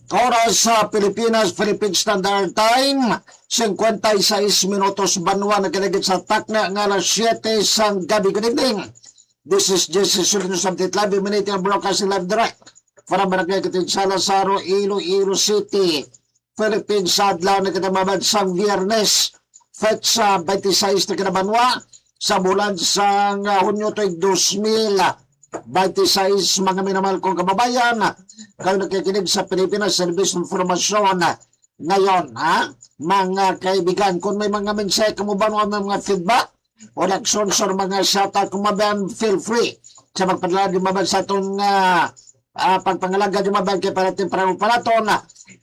Oras sa Pilipinas, Philippine Standard Time, 56 minutos banwa na kinagit sa takna nga alas 7 sang gabi. Good evening. This is Jesse Sulinos of the Live Minute Broadcasting Live Direct para Barangay Katinsala, Saro, Iloilo City, Philippines. Sa adlaw na kinamabansang Viernes, Fetsa 26 na kinabanwa sa bulan sang Hunyo 2026. Mga minamahal kong kababayan, kayo nakikinig sa Pilipinas Service Informasyon ngayon, ha? Mga kaibigan, kung may mga mensahe kamo ba mga feedback o nagsponsor mga shoutout kumabayan, feel free sa magpadala di maban sa itong pagpangalaga di maban kay parating paraton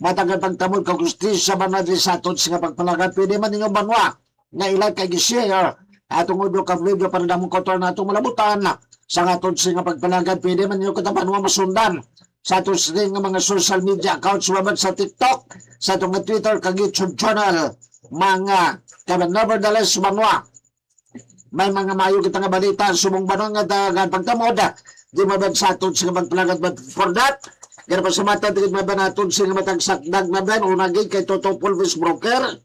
matagal pagtamol ka gusti sa banadri sa aton sa pagpangalaga. Pwede man ninyo banwa na ilike kay share atong audio ka video para damong kotor na itong malabutan sa aton sa pagpangalaga. Pwede man ninyo katabanwa masundan sa aton sa mga social media accounts maban sa TikTok, sa itong Twitter kag YouTube channel mga kaban. Nevertheless banwa may mga mayo kita nga balita sumong banong nga pagtamod di maban sa aton sa pagpangalaga. But for that kaya pa sa mata tigit maban aton sa matag sakdag na ban unagay kay Toto Pulvis Broker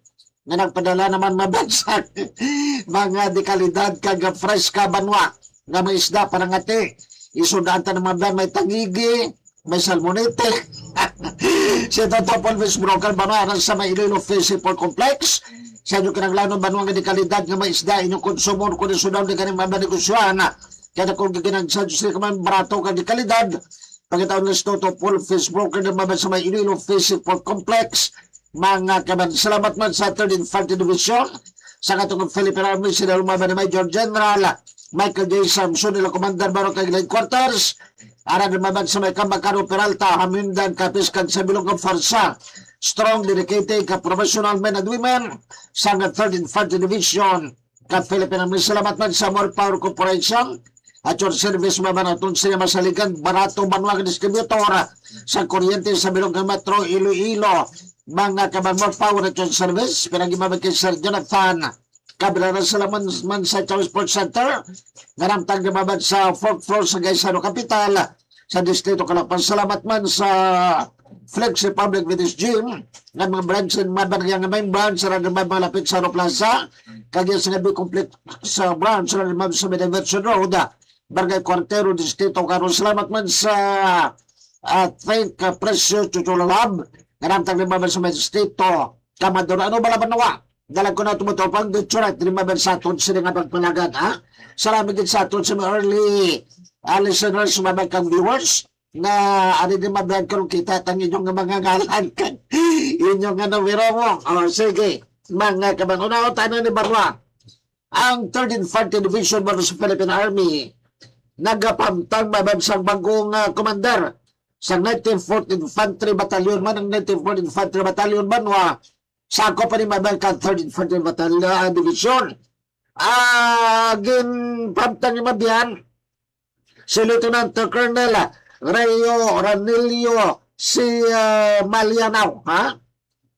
nga nagpadala naman maban sa mga dekalidad kag fresh ka banwa nga may isda para ngati isudaan ta naman ban may tangigi may salmonete. Si Toto Pulvis Broker banwa sa may Iloilo Fishing Complex sa inyo kinaglanon banwa nga dekalidad nga may isda inyong konsumo kung isudaw di kaning mga negosyohan kaya kung giginagsadyo sila kaman barato ka dekalidad pagkataon ng Toto Pulvis Broker na maban sa may Iloilo Fishing Complex mga kaman. Salamat man sa 3rd Infantry Division sa katong Philippine Army sila lumaban na Major General Michael J. Samson nila Commander Barok kag Headquarters aran lumaban sa may Kambacaro Peralta Hamindan Kapiskan sa Bilog ng Farsa. Strong, dedicated, ka-professional men and women sa 3rd Infantry Division ka-Philippine Army. Salamat man sa More Power Corporation at your service mabanatun siya masaligan barato banwag distributor sa kuryente sa Bilog ng Metro Iloilo mga kaban. More Power at your service pinag-imabag kay Sir Jonathan kabilang salaman man sa Chow Sports Center naramtang gumabad sa 4th floor sa Gaisano Capital sa Distrito Calapan. Salamat man sa Flexi Public Fitness Gym ng mga branch and mabarang nga main branch sa Radamab malapit sa Aro Plaza kagaya sa Nabi Complete sa branch sa Radamab sa Mediversion Road Barangay Cuartero Distrito Caron. Salamat man sa Think Presyo Chuchulalab naramtang limaban sa Distrito Kamador. Ano balaban nawa dalag ko na tumutupang dito limaban sa aton sila nga pagpanagan, ha? Salamat din sa aton sa mga early listeners mabag kang viewers na ano din mabihan ko kita tang inyong mga ngalan kan inyong nawiro mo. Sige mga kabang unaw tanan ni Barwa ang 3rd Infantry Division mo sa Philippine Army nagapamtang mabansang bagong commander sa 19th Infantry Battalion man ang 19th Infantry Battalion Banwa sa ako pa ni mabihan ka 3rd Infantry Battalion Division ginpamtang ni mabihan si Lieutenant Colonel Rayo Ranilio si Malianaw, ha?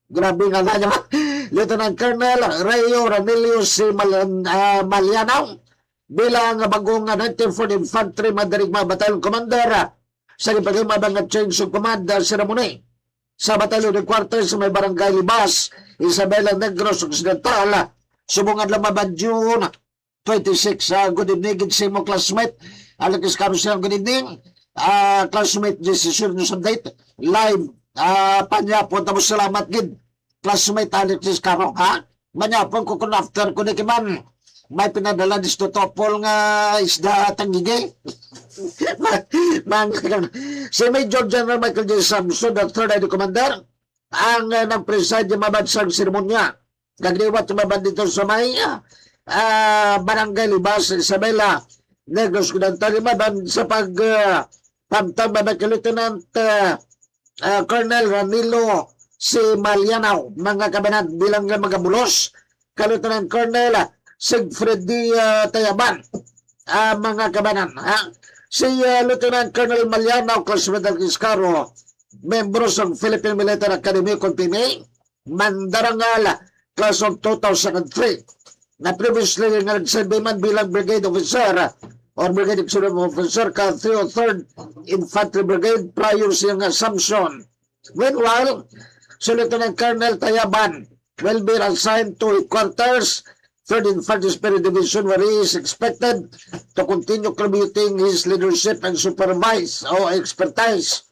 Grabe nga na niya. Lieutenant Colonel Rayo Ranilio si Malianaw bilang bagong 19th Infantry Mandarigma Battalion Commander sa ipagimabang change of command ceremony sa Battalion Headquarters sa may Barangay Libas, Isabela Negros Occidental, subungan lamang June 26. Good evening, Simo classmate. Alexis Carousel, good evening. Classmate decision news update live panyapon tamo salamat gid classmate Alexis Caro, ha? Manyapon ko kun after ko ni kiman may pinadala disto topol nga isda tangige. Si Major General Michael J. Samson, the 3rd ID Commander ang nag-preside yung mabansang seremonya nagriwat yung maband dito sa may Barangay Libas, Isabela Negros Occidental maban sa pag pamtang kay Lieutenant Colonel Ranilo si Malianaw mga kabanat bilang mga bulos ka Lieutenant Colonel Sigfred D. Tayaban mga kabanan, ha? Si Lieutenant Colonel Malianaw Classmate Kiscaro membro ng Philippine Military Academy Continue Mandarangal class of 2003 na previously nga nagserve man bilang brigade officer or Brigade Executive Officer ka 3rd Infantry Brigade prior siyang assumption Meanwhile, si Lieutenant Colonel Tayaban will be assigned to headquarters, 3rd Infantry Spirit Division, where he is expected to continue contributing his leadership and supervise or expertise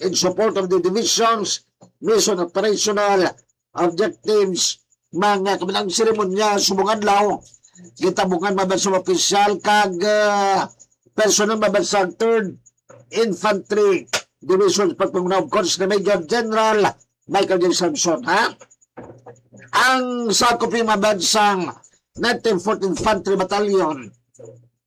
in support of the division's mission operational objectives. Mga kabilang seremonya subong adlaw gitabungan mabansang opisyal kag personal mabansang 3rd Infantry Division pagpangunaw of course na Major General Michael J. Samson, ha? Ang sakop yung mabansang 19th Infantry Battalion,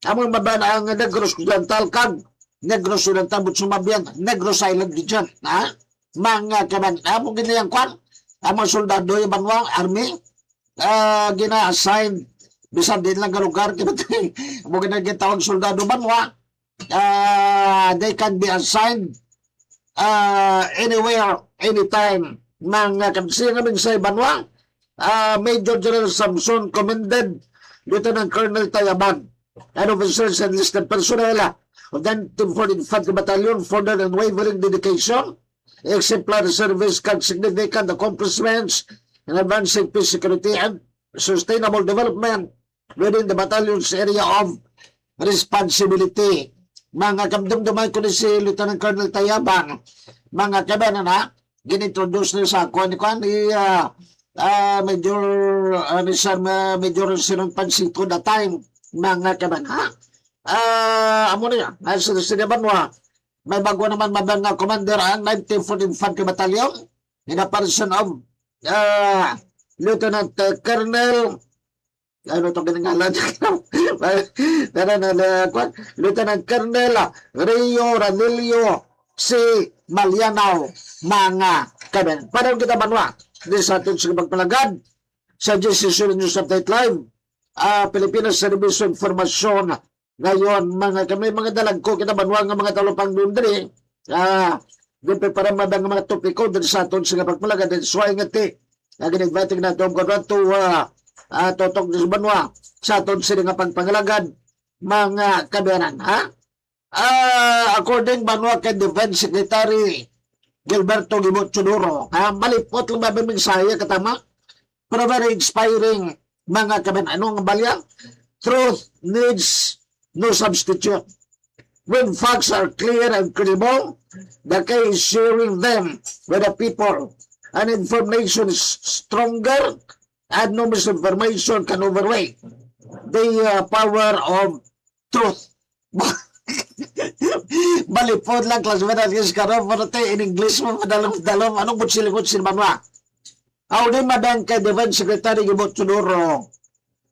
among maban ang Negros Occidental kag Negros Oriental but sumabihan Negros Island region, ha? Mga kaban, among ginayang kwan, ang mga soldado yung banwang army, gina-assign bisan din lang lugar, among ginagitawag soldado banwa, they can be assigned anywhere, anytime. Mga kansi namin sa Banwa, Major General Samson commended Lieutenant Colonel Tayaban and officers and enlisted personnel of the 19th Infantry Battalion for their unwavering dedication, exemplary service, and significant accomplishments in advancing peace, security, and sustainable development within the battalion's area of responsibility. Mga kamdumduman ko ni si Lieutenant Colonel Tayaban, mga kabanan ha, ginintroduce niya sa ako ni Major Major Sinong Pansito that time, mga kabanan ha. Amo niya, sa Banwa, may bago naman mabang commander ang 19th Infantry Battalion in a person of Lieutenant Colonel ano ito ginangalan Lieutenant Colonel Rio Ranilio si Malianaw, mga kaben. Parang kita Banwa, di sa atin sa pagpalagad sa GCC News Update Live, Pilipinas Service Informasyon ngayon, mga kami, mga dalag ko kita Banwa nga mga talupang dundri, doon para mabang mga topiko din sa atin sa pagpalagad, din suway nga ti ginigbating na ito totok sa Banwa sa aton sila nga pagpangalagad, mga kaberan, ha? According Banwa kay Defense Secretary Gilberto Gibot Chuduro, malipot lang ba mensahe katama? Pero very inspiring, mga kaberan. Anong balya? Truth needs no substitute. When facts are clear and credible, the case sharing them with the people, and information is stronger, and no misinformation can overweigh the power of truth. Balipod lang classmate is karon pero in English mo padalom anong butsilikot sin Banwa. Aw di madang kay Defense Secretary Gibot Chuduro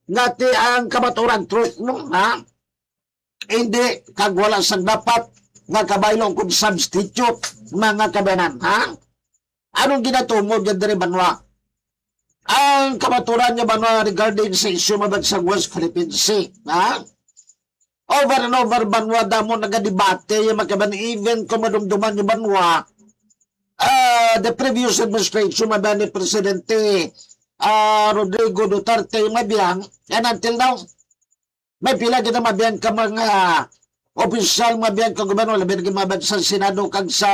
ngati ang kabaturan truth mo, ha? Hindi kag wala sang dapat nga kabaylong kung substitute, mga kabanan, ha? Anong ginatungod yan diri Banwa? Ang kamaturan niya Banwa regarding sa issue mabansang West Philippine Sea, ha? Over and over Banwa damo nagadebate yung magkaban, even kung madumduman yung Banwa, the previous administration maban ni Presidente Rodrigo Duterte mabiyang, and until now may pila kita mabiyang ka mga opisyal mabiyang ka gobyerno labi na maban sa Senado kag sa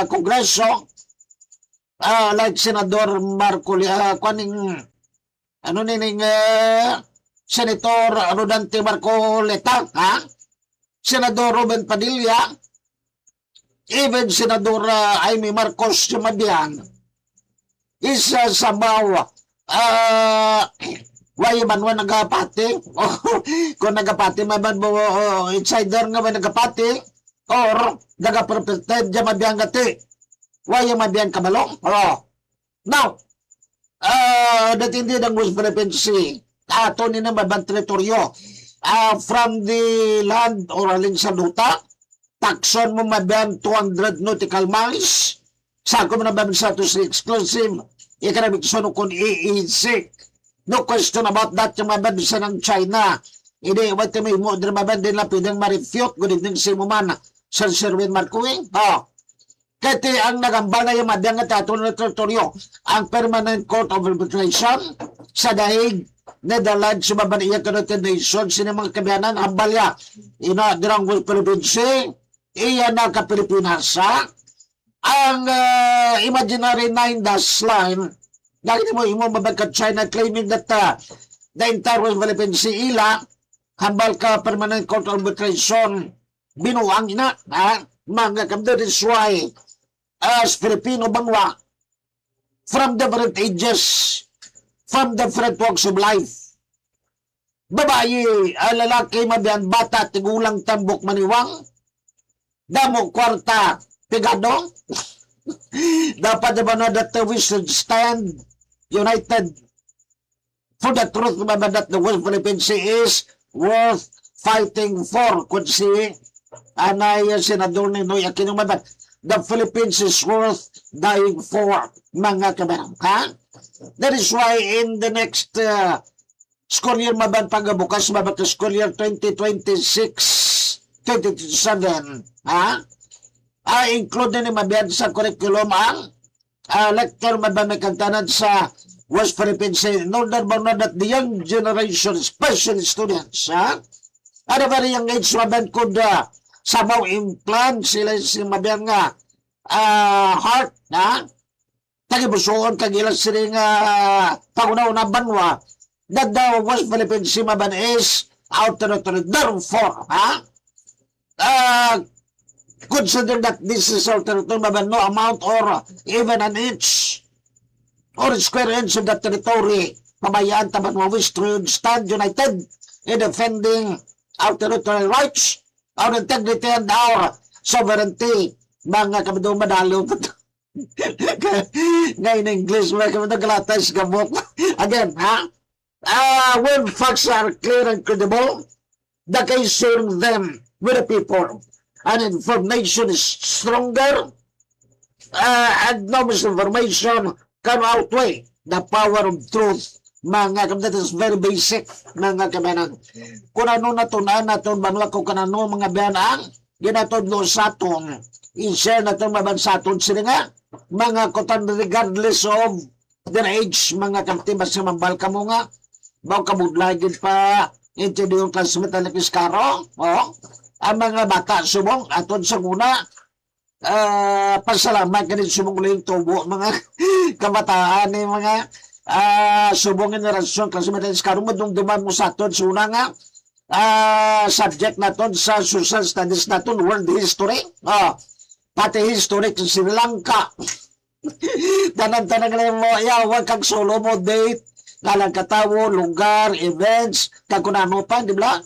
Kongreso, like Senador Marco kuaning ano nining Senator Rodante Marcoleta, ha? Senador Ruben Padilla, even Senador Jaime Marcos Madian, isa sabaw why man nagapati kung nagapati man mo insider nga man nagapati or nagaprotected dyan mabiyang gati why mabiyang kabalong. Now that hindi ng West Philippine Sea ato ni na mabang teritoryo from the land or alin sa luta, takson mo mabiyang 200 nautical miles sa ako mo na mabang sa to exclusive economic zone kung EEZ. No question about that, yung mabang sa ng China. Hindi, wait may mo, din mabang din lang pwedeng ma-refute. Good evening si mo man, Sir Sherwin Marcuing. Kaya ang nagambal na yung mabang at ato na teritoryo, ang Permanent Court of Arbitration sa Daig, Netherlands, sumabang iya United Nations, sino mga kabiyanan, ang balya, ina, dirang Philippine Sea, iya na ka-Pilipinas, ha? ang imaginary 9-dash line, dahil mo mabagkat China claiming that the entire West Philippine Sea ila, hambal ka permanent court arbitration, binuang ina, mga kamdo, this is why, as Filipino bangwa, from different ages, from different walks of life, babae, lalaki, mabiyan, bata, tigulang, tambok, maniwang, damo, kwarta, pigado, dapat naman na that we should stand united for the truth that the West Philippine Sea is worth fighting for. Kung si Anay Senador Ninoy Aquino Mabat, the Philippines is worth dying for, mga kabarang. That is why in the next school year maban pagbukas mabat school year 2026-2027, include ni mabiyan sa curriculum ang lecture maban may kantanan sa West Philippine Sea in order that the young generation, especially students, at a very young age maban could somehow implant sila si mabiyan nga heart, tagibusuon kagilas sila nga pangunaw banwa that the West Philippine Sea maban is our territory. Therefore, consider that this is our territory, maban no amount or even an inch or square inch of the territory, pabayaan taban mo wish to stand united in defending our territorial rights, our integrity, and our sovereignty. Mga kabado madalo ngayon English, mga kabado galatas gamot. Again, when facts are clear and credible, the case sharing them with the people, and information is stronger, and no misinformation can outweigh the power of truth. Mga kabado, that is very basic, mga kabanan. Kung ano natunan natin, bangla ko kanano mga biyanang, ginatodlo sa aton, i-share natin mabansa aton sila nga, mga kutan regardless of their age, mga kaptibas sa mambal ka mo nga, baw kabudlagin pa, into yung classmate na kiskaro, ang mga bata subong, aton sa muna, pasalamat ka din subong ulit tubo, mga kabataan ni mga subong generasyon, classmate na kiskaro, madungduman mo sa aton, suna nga, subject naton sa social studies naton, world history, pati history sa Sri Lanka. Tanang-tanang lang mo, wag kang solo mo date, ngalang katawo, lugar, events, kakunano pa, di ba?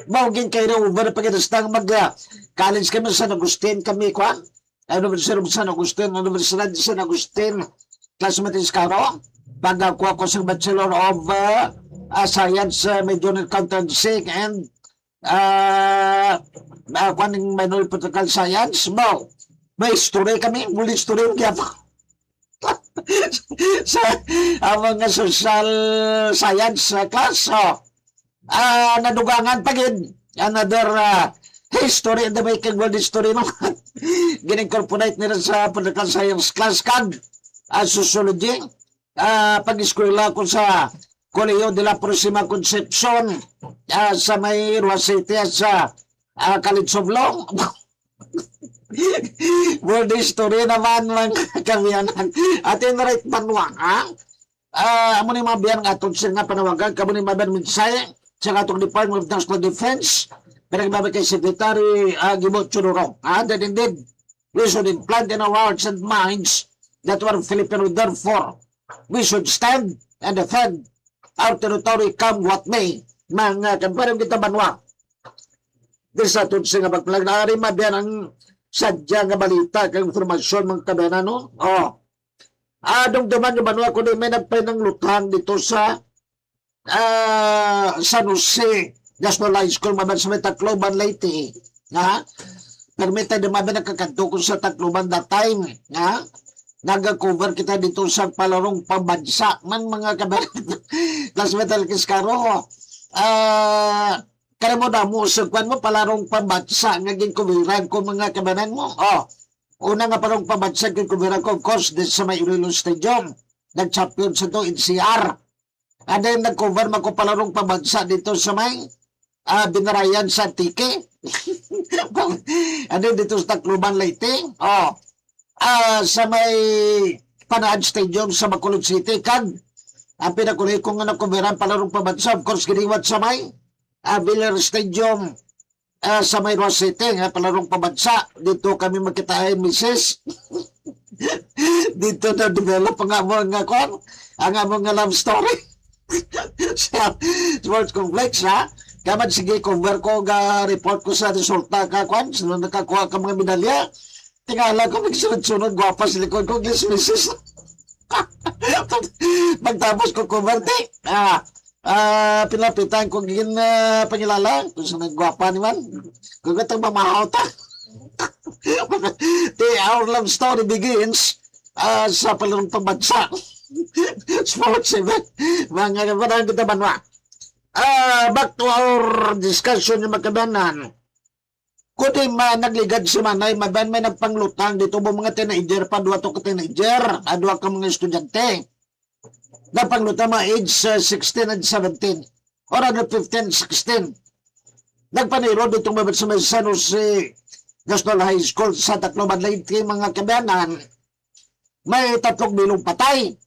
Mawagin kayo over pagkatastang mag-college kami sa San Agustin kami, kwan? University of San Agustin, Universidad de San Agustin, classmate Iskaro, pagkakuha ko sa Bachelor of Science, Major in Accountancy, and kuning minor political science mo. May history kami, muli history kaya sa mga social science class. Nadugangan pagid another history and the making world history no. Ginincorporate nila sa political science class kag sociology. Pag-eskwela ko sa Colegio de la Próxima Concepcion sa may City sa College of Law. World history naman lang kamiyanan. At in right banwa, amo ni mga biyan nga atong sila nga panawagan, kamo ni mga minsay sa atong Department of National Defense, pinagbabay kay Secretary Gibot Chururong. That indeed, we should implant in our hearts and minds that we're Filipino, therefore, we should stand and defend our territory come what may. Mga kanparang kita banwa. Di sa atong sila nga pagpalag na rin mabiyan ang sadya nga balita kang informasyon mga kabena no? Adong duman yung banwa ko din may nagpay ng lutang dito sa San Jose National High School maban sa may Tacloban Leyte. Permita din mabiyan nagkakanto ko sa Tacloban that time. Nag-cover kita dito sa palarong pambansa man mga kabena. Las Metal Kiskaro. Kaya mo na mo, sagwan mo, palarong pambansa, naging kumiran ko mga kabanan mo. Una nga parang pambansa, naging kumiran ko, of course, din sa may Iloilo Stadium. Nag-champion sa to, NCR. And then, nag-cover mo ko palarong pambansa dito sa may Binarayan sa Antique. And then, dito sa Tacloban Leyte. sa may Panaad Stadium sa Bacolod City kag ang pinakuli kong nakuberan palarong pabansa, of course giniwat sa may Villar Stadium sa may Roa City nga palarong pabansa. Dito kami magkita ay Mrs. Dito na develop ang among love story sa sports complex ha. Kaman sige cover ko ga report ko sa resulta ka kwan sino nakakuha ka mga medalya. Tingala ko nagsunod-sunod gwapa sa likod ko Miss Mrs. Pagtapos ko kumarte, pinapitan ko gin pangilala kung saan nagwapa naman. Kung katang mamahaw ta. Our love story begins sa palarong pambansa. Sports event. Mga kabarang kita banwa. Back to our discussion yung magkabanan. Kundi nagligad si Manay, maban may nagpanglutang dito mo mga teenager, pa duwa to ka teenager, duwa ka mga estudyante. Nagpanglutang mga age 16 and 17, or 15, 16. Nagpaniro dito mga sa may San Jose National High School sa Tacloban Leyte, mga kabayanan. May 3 bilong patay,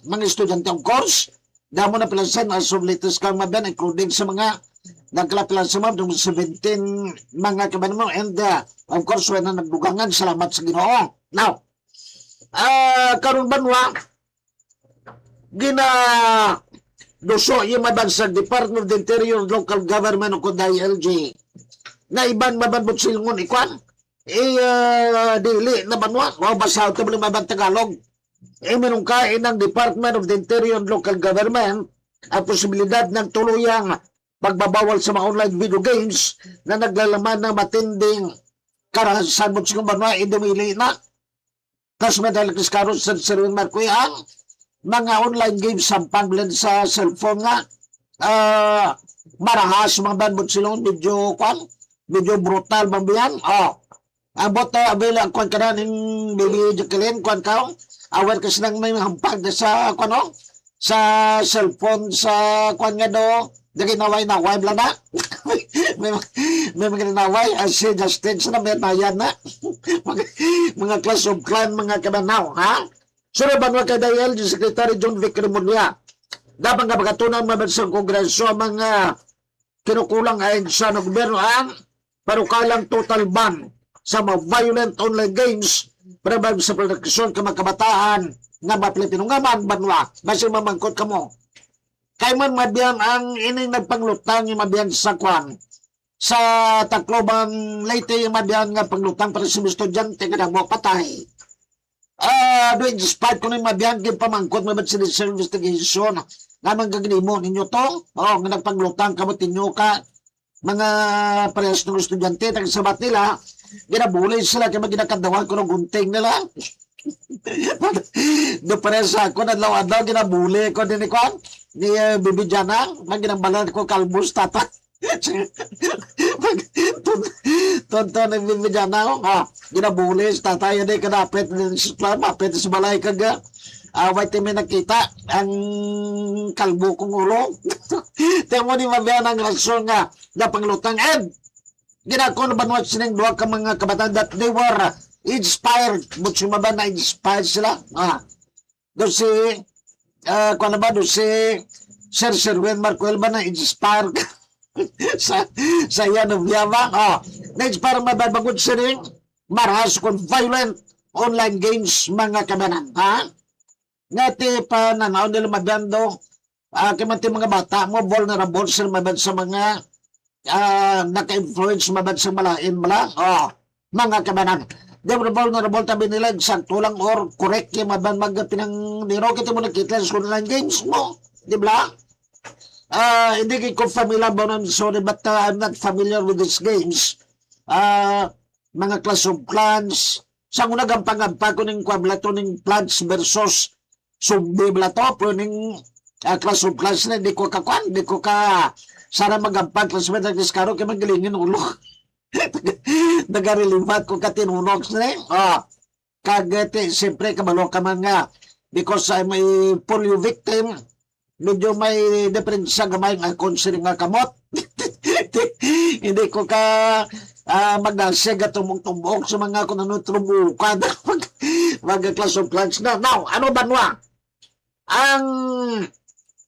mga estudyante of course. Damo na pilansan as of latest kang maban, including sa mga nagkalapilan sa mga 17 mga kabayan mo and of course wala na nagdugangan, salamat sa Ginoo. Now karon banwa duso yung mabansag Department of the Interior Local Government o kuday LG na iban mabanbot silungon ikwan dili na banwa o basaw ito mga mabang Tagalog minungkain ng Department of the Interior Local Government ang posibilidad ng tuluyang pagbabawal sa mga online video games na naglalaman ng matinding karahasan mo sa banwa idumili na. Tapos may dahil kaskaroon sa Sirwin Marcoy ang mga online games sampang bilan sa cellphone nga marahas mga banbot silong medyo brutal bambiyan. Ang boto abela ang kwan ka na ng Baby Jacqueline kwan ka aware kasi nang may hampag sa sa cellphone sa kwan nga do naginaway-naway bla na. may mga naway as Justin sa namin na yan na. mga class of clan, mga kabanaw, ha? Sura ba kay Dayel, Secretary John Vic Remulia, dapat nga magatunan mabansang kongreso ang mga kinukulang ayon sa gobyerno ang parukalang total ban sa mga violent online games para sa produksyon ka mga kabataan nga mapilipinungaman banwa. Basta mamangkot ka mo. Kay man mabiyan ang ining nagpanglutang yung mabiyan sa kwan sa Tacloban Leyte yung mabiyan nga panglutang para sa estudyante nga nagmo patay. Doon despite ko yung mabiyan yung pamangkot mabad sa investigation naman gaginimo ninyo to nga nagpanglutang kamot ninyo ka mga parehas ng estudyante nagsabat nila ginabuli sila kaya ginakadawan ko ng gunting nila. Do parehas ako nadlaw-adlaw ginabuli ko din ikon ni Bibi Jana, maginambalan ko kalbus tata. Tonto ng Bibi Jana, ginabulis, tata, yan ay kanapit, mapit sa balay kaga. Wait may nakita, ang kalbo kong ulo. Tiyan mo ni mabiyan ang rason nga, na panglutang, and ginako na banwat sining duwa ka mga kabataan that they were inspired, but sumaba na inspired sila. Doon si kung ano ba doon si Sir Sirwin Marcoy ba na inspire sa yan of Yama na-inspire mababagod sa rin marahas kung violent online games mga kabanan ngati pa nanaw nila mabando kimati mga bata mo vulnerable sila maband sa mga naka-influence maband sa malain bala mga kabanan. Di mo vulnerable tabi nila sakto lang or correct yung maban magpinang niro kita mo nakita sa online games mo. Di ba? Hindi ko familiar ba nun, sorry, but I'm not familiar with these games. Mga Clash of Clans, sa una gampang-gampa ko ng kwablato ng Plants versus Zombie blato, pero ng Clash of Clans na hindi ko kakwan, hindi ko ka sana magampang Clash of Clans karo kaya magalingin ulo. Nagarilimat ko katinunok na kagete siyempre kabalo ka man nga because I'm a polio victim medyo may diferensya gamay nga considering nga kamot hindi ko ka magdasig at tumong-tumbok sa mga kung ano trumukan Mag-class of clans na. Now, ano ba nwa? Ang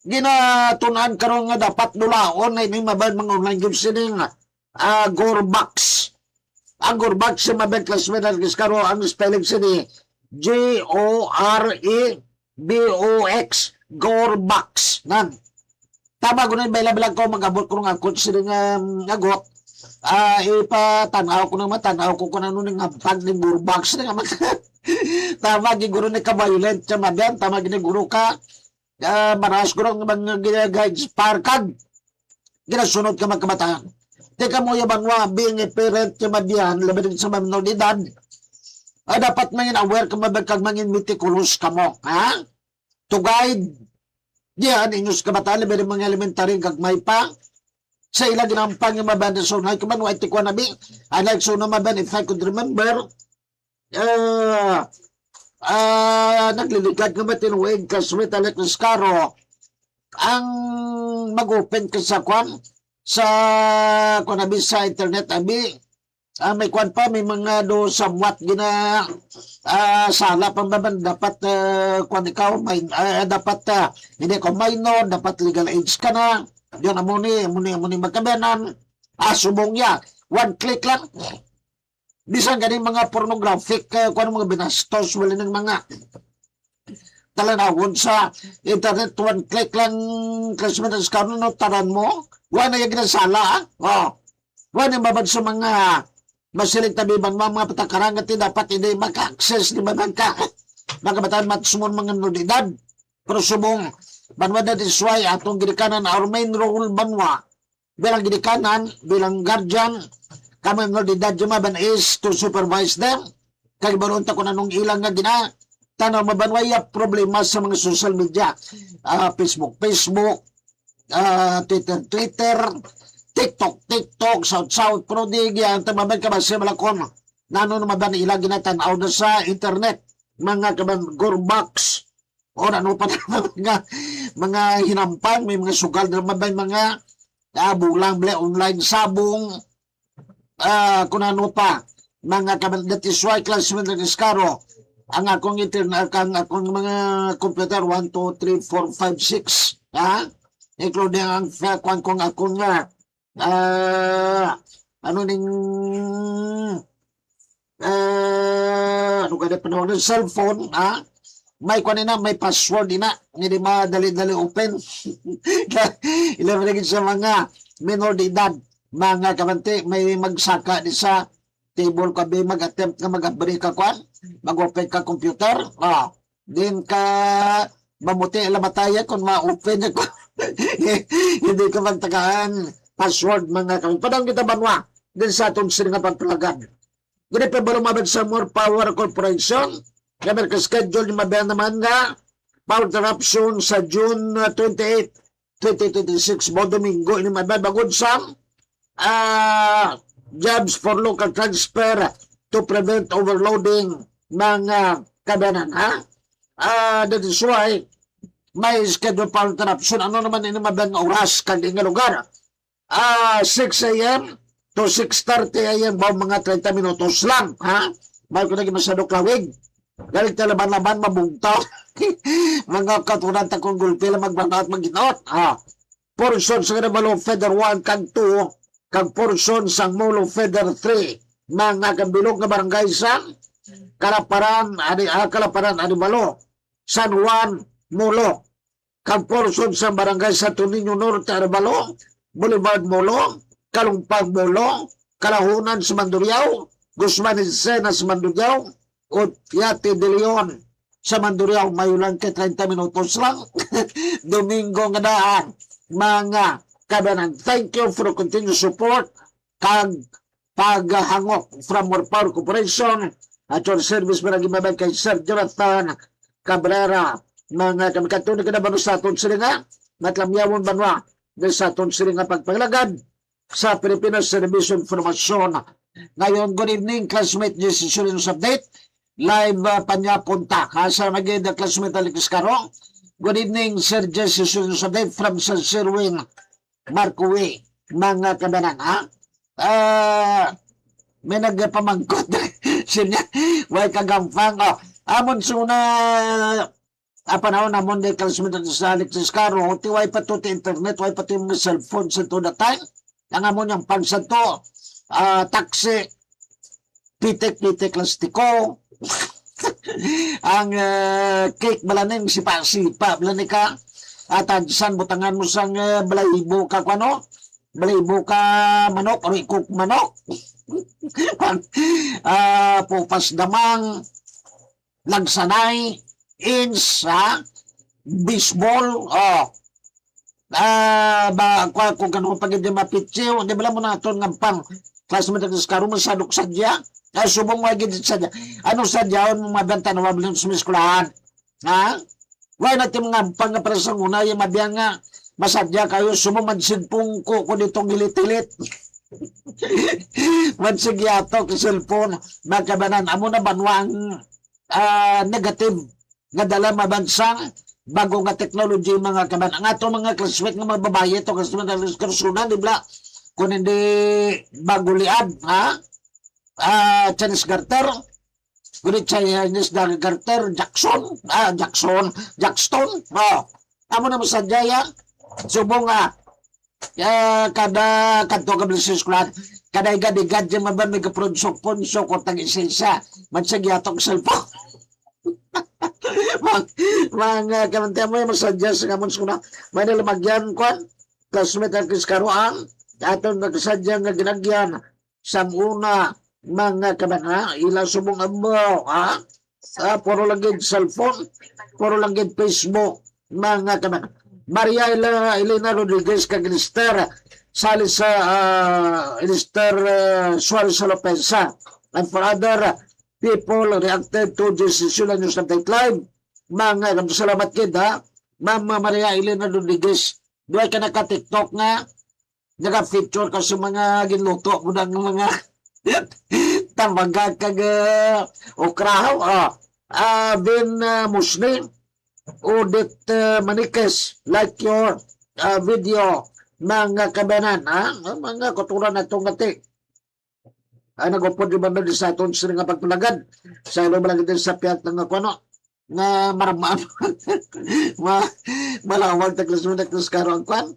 ginatunan karon nga dapat dulaon ay may mabal mga online games sining Gorbox. Ang Gorbox sa mabal classmate ang karo ang spelling sini Gorebox. Gorbox. Nan. Tama ko na bala-bala ko mag-abot ko ng akot sining agot. Ipatanaw ko na matanaw ko kung ano ng hampag ng Gorbox na naman. Tama giguro ni ka violent sa mabiyan. Tama giniguro ka maras ko ng mga ginagags parkag ginasunod ka magkabataan. Teka mo yabang being a parent sa mabiyan laban sa maminolidad dapat mangin aware ka mabagkag mangin meticulous ka mo to guide diyan inyos kabataan laban mga elementary gagmay pa sa ilang ginampang yung mabanda so na kuman wa itikwa nabi I like so na maban if I could remember nagliligad nga ba tinuwig kaswit alek ng skaro ang mag-open ka sa kwan sa abi sa internet abi may kwan pa may mga do somewhat gina sala pang baban dapat kwan ikaw may dapat hindi ko minor dapat legal age ka na yun amuni magkabenan subong ya one click lang bisan ganing mga pornographic kung mga binastos wala ng mga talanawon sa internet one click lang classmate sa kanon no taran mo wala yung ginasala wala yung babad sa mga masiling tabiban mga patakaran at dapat hindi maka-access ni babang ka mga bataan matsumon mga nulidad pero subong banwa that is why atong ginikanan our main role banwa bilang ginikanan bilang guardian kami mga didad jumaban is to supervise them. Kaya baron ta kung anong ilang nga gina. Tanaw mabanwaya problema sa mga social media. Facebook, Twitter, TikTok, South, Prodig, yan. Tamaban ka ba siya malakon. Nano naman ba ilang ginatanaw na sa internet. Mga kaban Gorbox. O ano pa mga hinampang. May mga sugal na naman ba mga bulang online sabong. Kung ano pa mga that is why classmate ng Iskaro ang akong internet akong mga computer 1, 2, 3, 4, 5, 6 including ang kung akong ano ning ano kada panahon ng cellphone may kanina may password ina hindi madali-dali open ilagay sa mga minor de edad mga kabante may magsaka di sa table kabi mag-attempt na mag-abri ka kwan mag-open ka computer din ka mamuti alamataya kung ma-open ako hindi ka magtakaan password mga kabante padang kita banwa din sa atong sininga pagpalagad gani pa ba lumabad sa More Power Corporation kaya ka schedule yung mabayan naman nga power interruption sa June 28 2026 mo Domingo ini mabayan bagod sa jobs for local transfer to prevent overloading mga kabanan that is why may schedule para interruption ano naman ini mabang oras kadi nga lugar 6 a.m. to 6:30 a.m. ba mga 30 minutos lang may ko naging masyado klawig galing talaban-laban mabugtaw mga katunan ta kung gulpi lang magbanaat maginaot portion sa Rebalo Feather 1 kag 2 kag portion sang Molo Feather 3 mga kabilog nga barangay sa Kalaparan Adibalo San Juan Molo kag portion sa barangay sa Tuninyo Norte Adibalo Boulevard Molo Kalumpag Molo Kalahunan sa Mandurriao Guzman Encena sa Mandurriao o Yate de Leon sa Mandurriao mayulang ke 30 minutos lang Domingo nga daan mga kabanan. Thank you for continued support kag paghangok from More Power Corporation at your service para gimabay kay Sir Jonathan Cabrera mga kamikatuloy ka na ba sa aton silinga matlamyawon banwa sa aton silinga pagpaglagad sa Pilipinas Service Informasyon ngayon good evening classmate Jesse Sulinos Update live panya punta sa magiging classmate Alex Caro good evening Sir Jesse Sulinos Update from San Sirwin Marcowe, mga kabanan, may nagpamangkot siya, way kagampang, Amon suna panahon namon de kalsumit sa Alexis Caro, tiway pa to ti internet, way pa to yung cellphone sa to that time. Ang amon yung pagsanto, taxi, pitik-pitik lastiko, ang cake balaning sipa-sipa, balanika, at adsan butangan mo sang balahibo ka kwano, balahibo ka manok, or ikok manok, pupas damang, lagsanay, ins, baseball, kung ganun pag hindi mapitsiw, di ba mo na ito ng pang classmate ng karo mo sadok sadya, subong wagid sadya. Anong sadya, mo mabenta na wabling sumiskulahan? Ha? Why natin mga pangaprasang una, yung mabiyang nga, masadya kayo, sumamansid pong ko ditong gilit-hilit. Mansig yato, kiselfon, magkabanan, amo na banwang negative nga dala mabansang bago nga technology mga kaban. Ang ato mga classmate nga mga babae ito classmate ng karsunan, di ba? Kung hindi bago liad, Chinese Garter, kung Chinese Garter, Jackson, amo na masadyaya, subong kada kanto ka blisis kulan, kada igad-igad yung maban may kapronsok-ponsok o tag-isa-isa, magsagyatok cellphone. Mga kamantya mo yung masadya sa kamon suna may nalamagyan kwan classmate ang kiskaroan atong nagsadya nga ginagyan sa una mga kabana ilang subong amo puro lang gid cellphone puro lang gid Facebook mga kabana Maria Elena Rodriguez kag Lister sali sa Lister Suarez Lopeza and for other people reacted to decision ng News Update Live. Mga salamat kita, Mama Maria Elena Rodriguez. Doon ka naka-TikTok nga, naka-feature ka sa mga ginluto mo ng mga tambaga kag okrahaw. Ben Muslim, Udit Manikes, like your video, mga kabanan, mga kuturan na itong ngati. Nagupod yung banda sa itong sila nga pagpalagad. Sa ilo malagad din sa piyat ng ako, nga maramaan. Malawag taklas mo taklas karo ang kwan.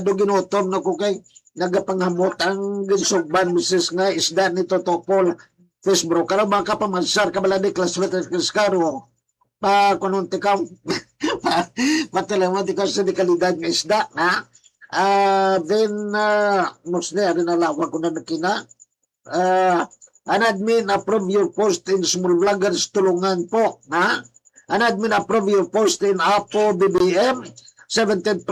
Ginutom na ko kay nagapanghamot ang ginsugban misis nga isda nito topol. Facebook, karo baka pamansar ka baladi klas mo taklas karo. Kununti ka, matalaman ka sa dekalidad ng isda, then, mostly, nalawag ko na nakina, an admin approve your post in small vloggers tulungan po, an admin approve your post in Apo BBM, 17%,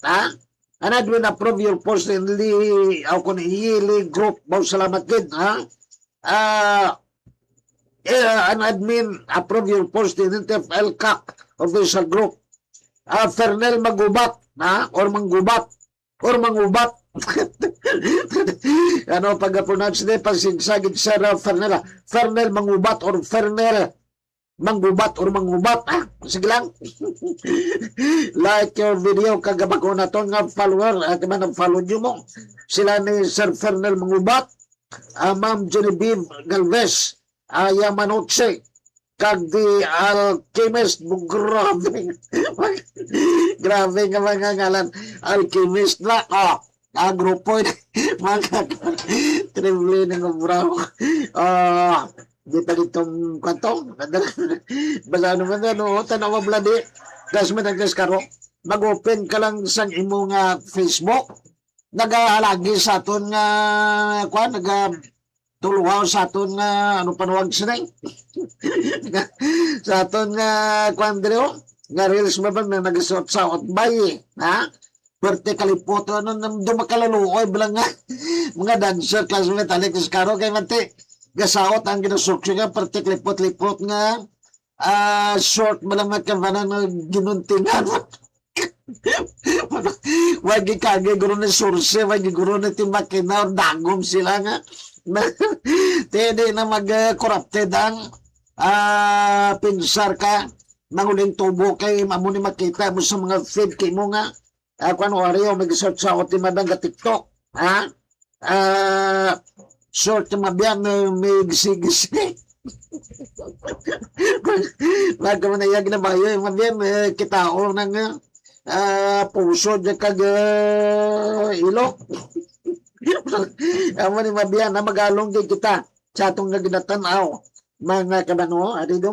an admin approve your post in Yili Group, bao salamat din, an admin approve your post in NTFL CAC official group. Fernel Magubat, or Manggubat, or Mangubat. Ano pag-pronounce niya, pasinsagin sa Fernel. Fernel Mangubat or Fernel Manggubat or Mangubat. Sige lang. Like your video, kagabago na to nga follower, at man ang follow nyo mo. Sila ni Sir Fernel Mangubat, Ma'am Genevieve Galvez, Yamanotse, kag di alchemist, grabe grabe nga mga ngalan, alchemist na, grupo mga tribuli ng bravo, di pa ditong kwantong, bala naman tanawa bladi, kasi managkas karo, mag-open ka lang sa imong Facebook, nag-alagi sa aton nga, tuluhaw sa aton nga ano panuwag sinay sa aton nga kwandreo nga reels mo ba na nagasot sa otbay perte kalipot dumakaluloy bilang nga mga dancer classmate Alex Caro kay mati gasaot ang ginasuksyo nga perte kalipot-lipot nga short malang magkavanan na ginuntingan wagi kage guro na surse wagi guro na timakina dagom sila nga tede na mag-corrupted ang pinsar ka manguling tubo kay mamuni makita mo sa mga feed kay mo nga kung ano ariyo mag-search sa ako timadang ka TikTok short mabiyan may gisi-gisi Bago mo na iyag na bayo, mabiyam, kita o ng puso dyan kag ilok. Amo ni mabiyam na magalong din kita sa atong naginatanaw. Mga kabano, arido,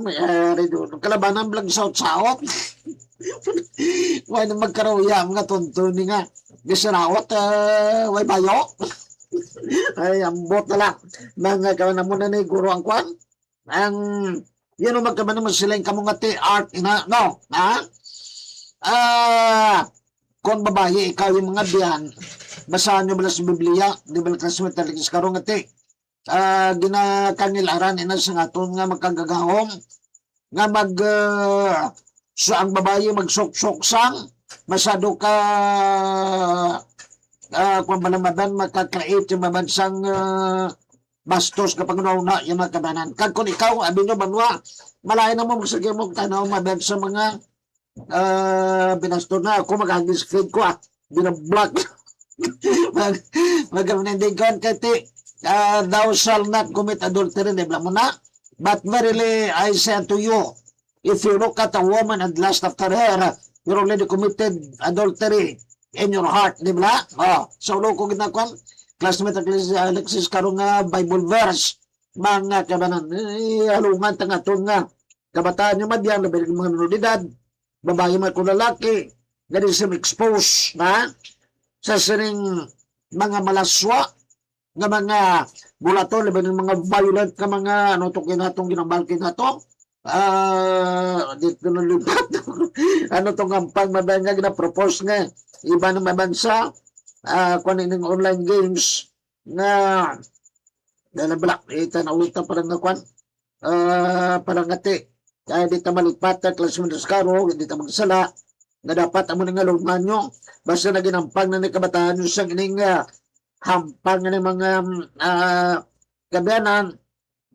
kalabanan blang saot-saot. Why na magkaroya, mga tuntuni nga. Gisaraot, way bayo. Ay, ambot na lang. Mga kabano mo na ni guro ang kwan. Ang, yun ang magkabano mo sila yung kamungati art, no, ha? Kung babae, ikaw yung mga biyan, basahan nyo ba sa Biblia, di ba klasmet talagang karong ati, ginakangilaran ina sa aton nga magkagagahom nga so ang babae magsok-sok sang masado ka kung malamadan makakreate yung mabansang bastos kapag nauna yung mga kabanan kag kung ikaw abin nyo banwa malayo na mo magsagay mo tanaw maban sa mga binastos na ako maghagis feed ko binablock magaminendigan kati thou shall not commit adultery, di ba mo na? But verily, I say unto you, if you look at a woman and lust after her, you already committed adultery in your heart, di ba? So, lo ko ginakwan, classmate Alexis, karong Bible verse, mga kabanan, halungan tangaton nga, kabataan nyo madyan, labi mga nunodidad, babae man kung lalaki, ganun siya expose, na, sa sining mga malaswa, nga mga bulato, laban ng mga violent ka mga ano to kinatong ginambalkin na to dito na lipat ano to nga pagmadan nga gina-propose nga iba ng mabansa kung ng online games nga dala black ita na ulita parang nga parang ngati kaya di ta malipat klas mo karo hindi ta magsala nga dapat amo nga lugman nyo basta na ginampang na ni kabataan nyo sa ining hampang ng mga kabayanan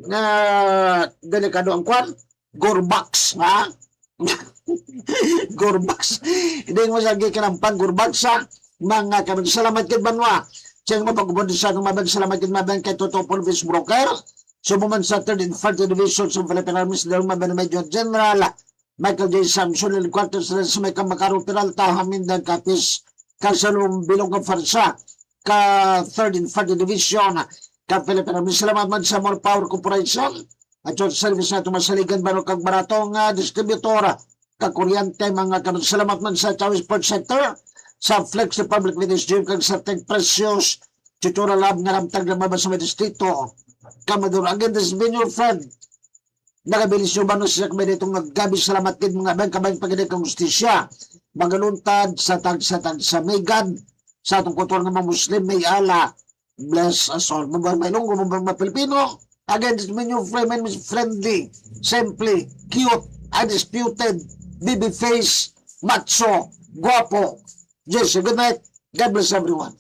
na delikado ang kwan gorbax ha gorbax hindi mo sagi kinampang gorbax sa mga kabayanan salamat kid banwa siyang mapagubod sa ng mabag salamat kid mabang kay Toto Polvis Broker sumuman sa 3rd and 4th Division sa Philippine Army sa Major General Michael J. Samson il quarters sa may kamakaro Peralta Hamindan Kapis Kasalong Bilong ng Farsa ka 3rd and 4th Division ka Philippine Army. Salamat man sa More Power Corporation at yung service na tumasaligan ba kag baratong distributor ka kuryente mga kanong salamat man sa Chow Sports Center sa Flex Republic Village Gym kag sa Tech Precious Tutora Lab nga lamtag na mabasa sa distrito Kamaduro. Again, this has been your friend nakabilis yung banos siya kami ditong naggabi salamat kid mga bang kabayang pagdating kang justisya magaluntad sa tag sa may God sa atong kultura ng mga Muslim, may ala, bless us all. May lunggo, mga Pilipino, again, this menu friend is friendly, simply, cute, undisputed, baby face, macho, guapo. Jesse, good night. God bless everyone.